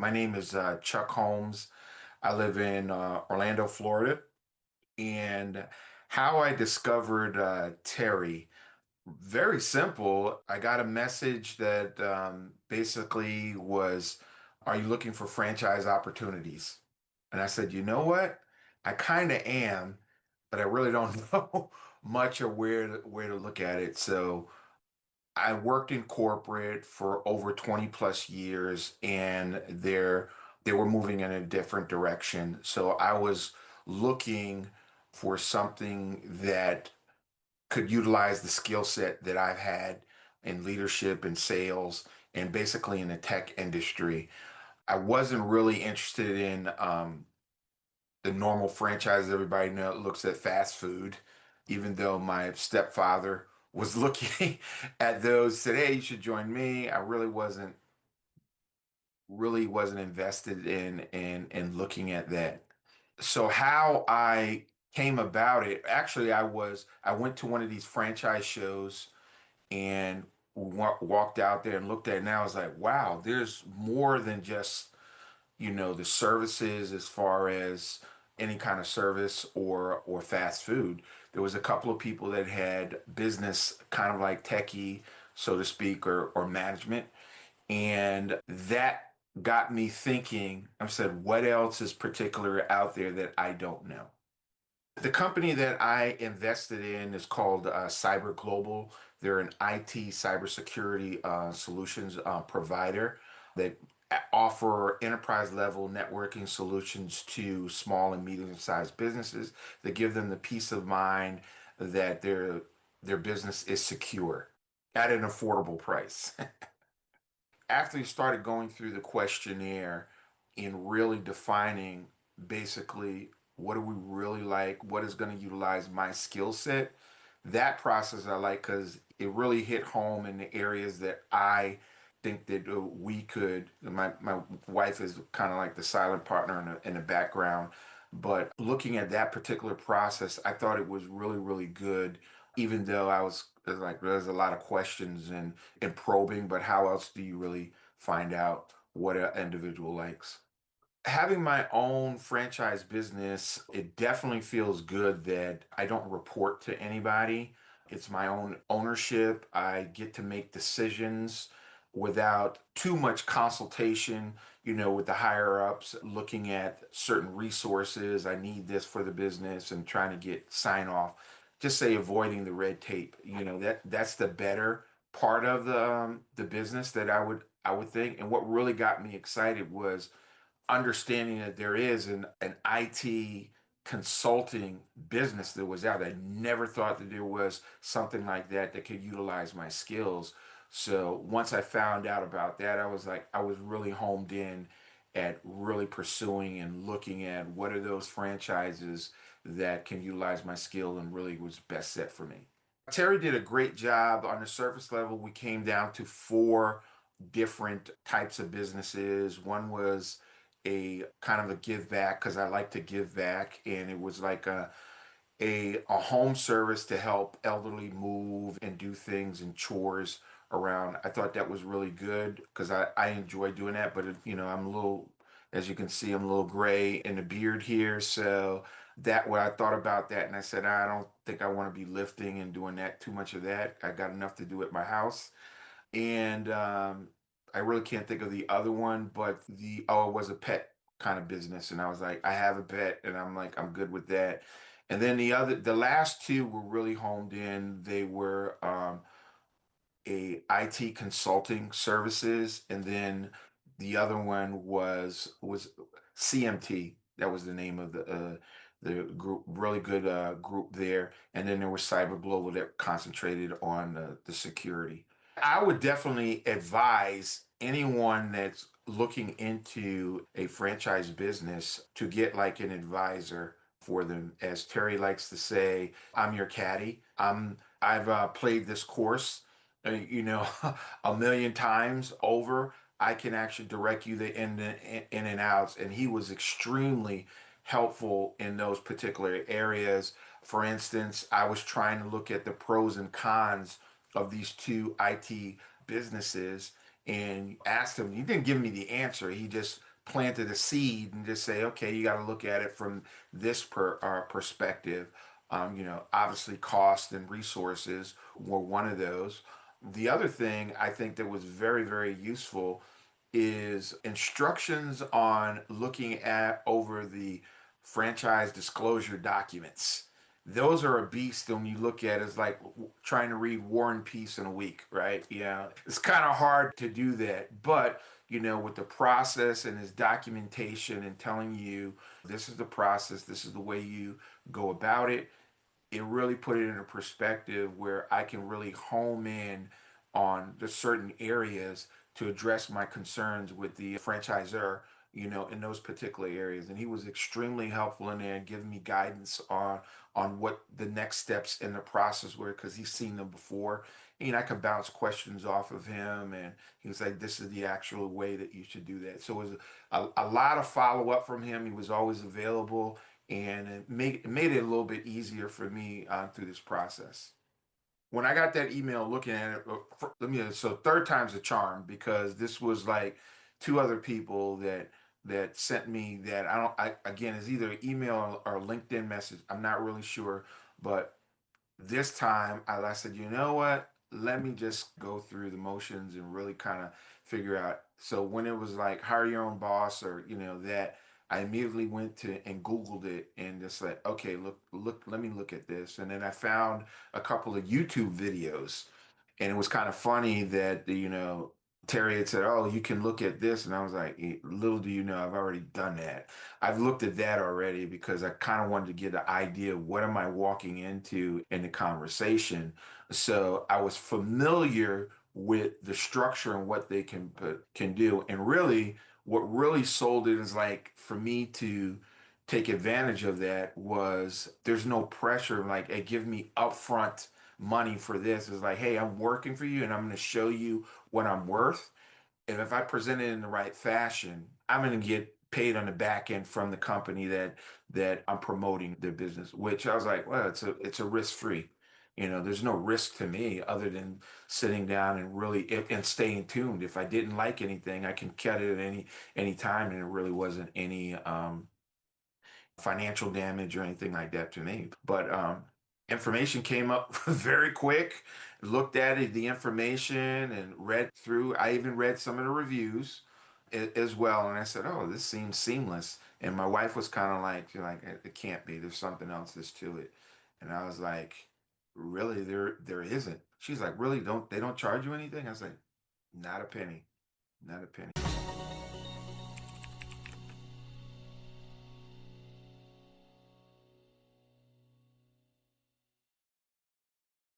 My name is Chuck Holmes. I live in Orlando, Florida. And how I discovered Terry, very simple. I got a message that basically was, "Are you looking for franchise opportunities?" And I said, "You know what? I kind of am, but I really don't know much of where to look at it." So I worked in corporate for over 20 plus years and they were moving in a different direction. So I was looking for something that could utilize the skill set that I've had in leadership and sales and basically in the tech industry. I wasn't really interested in the normal franchise everybody looks at fast food, even though my stepfather was looking at those, said, "Hey, you should join me." I really wasn't invested in looking at that. So how I came about it, actually, I went to one of these franchise shows and walked out there and looked at it, and I was like, wow, there's more than just the services as far as any kind of service or fast food. There was a couple of people that had business kind of like techie, so to speak, or management. And that got me thinking. I said, what else is particular out there that I don't know? The company that I invested in is called Cyber Global. They're an IT cybersecurity solutions provider that offer enterprise level networking solutions to small and medium sized businesses that give them the peace of mind that their business is secure at an affordable price. After you started going through the questionnaire and really defining basically what do we really like, what is going to utilize my skill set, that process I like because it really hit home in the areas that I think that we could. My wife is kind of like the silent partner in the background, but looking at that particular process, I thought it was really, really good, even though I was like, there's a lot of questions and probing, but how else do you really find out what an individual likes? Having my own franchise business, it definitely feels good that I don't report to anybody. It's my own ownership. I get to make decisions without too much consultation, with the higher ups, looking at certain resources. I need this for the business and trying to get sign off. Just say avoiding the red tape. That's the better part of the business that I would think. And what really got me excited was understanding that there is an IT consulting business that was out. I never thought that there was something like that could utilize my skills. So once I found out about that, I was really homed in at really pursuing and looking at what are those franchises that can utilize my skill and really was best set for me. Terry did a great job. On the surface level, we came down to four different types of businesses. One was a kind of a give back because I like to give back, and it was like a home service to help elderly move and do things and chores around. I thought that was really good because I enjoy doing that, but I'm a little, as you can see, I'm a little gray in the beard here. So that what I thought about that, and I said, I don't think I want to be lifting and doing that too much of that. I got enough to do at my house. And I really can't think of the other one, but it was a pet kind of business. And I was like, I have a pet, and I'm like, I'm good with that. And then the last two were really homed in. They were a IT consulting services, and then the other one was CMT. That was the name of the group, really good group there. And then there was Cyber Global that concentrated on the security. I would definitely advise anyone that's looking into a franchise business to get like an advisor for them. As Terry likes to say, I'm your caddy. I've played this course, a million times over. I can actually direct you in and outs. And he was extremely helpful in those particular areas. For instance, I was trying to look at the pros and cons of these two IT businesses and asked him. He didn't give me the answer. He just planted a seed and just say, okay, you got to look at it from this perspective. Obviously, cost and resources were one of those. The other thing I think that was very, very useful is instructions on looking at over the franchise disclosure documents. Those are a beast when you look at it. It's like trying to read War and Peace in a week, right? Yeah, it's kind of hard to do that. But, with the process and his documentation and telling you this is the process, this is the way you go about it, it really put it in a perspective where I can really home in on the certain areas to address my concerns with the franchisor, in those particular areas. And he was extremely helpful in there, giving me guidance on what the next steps in the process were because he's seen them before. And I could bounce questions off of him, and he was like, "This is the actual way that you should do that." So it was a lot of follow up from him. He was always available, and it made it a little bit easier for me through this process. When I got that email looking at it, let me so third time's a charm because this was like two other people that sent me that again, it's either email or LinkedIn message. I'm not really sure, but this time I said, you know what? Let me just go through the motions and really kind of figure out. So when it was like hire your own boss or that, I immediately went to and Googled it and just like, okay, look, let me look at this. And then I found a couple of YouTube videos, and it was kind of funny that Terry had said, "Oh, you can look at this," and I was like, Little do you know, I've already done that. I've looked at that already because I kind of wanted to get an idea of what am I walking into in the conversation. So I was familiar with the structure and what they can do, and really, what really sold it is like for me to take advantage of that was there's no pressure like, hey, give me upfront money for this. It's like, hey, I'm working for you and I'm going to show you what I'm worth. And if I present it in the right fashion, I'm going to get paid on the back end from the company that I'm promoting their business, which I was like, well, it's a risk free. There's no risk to me other than sitting down and really and staying tuned. If I didn't like anything, I can cut it at any time, and it really wasn't any financial damage or anything like that to me. But information came up very quick. Looked at it, the information, and read through. I even read some of the reviews as well, and I said, "Oh, this seems seamless." And my wife was kind of like, "You're like, it can't be. There's something else that's to it." And I was like, "Really? There isn't." She's like, "Really? Don't they don't charge you anything?" I was like, "Not a penny, not a penny."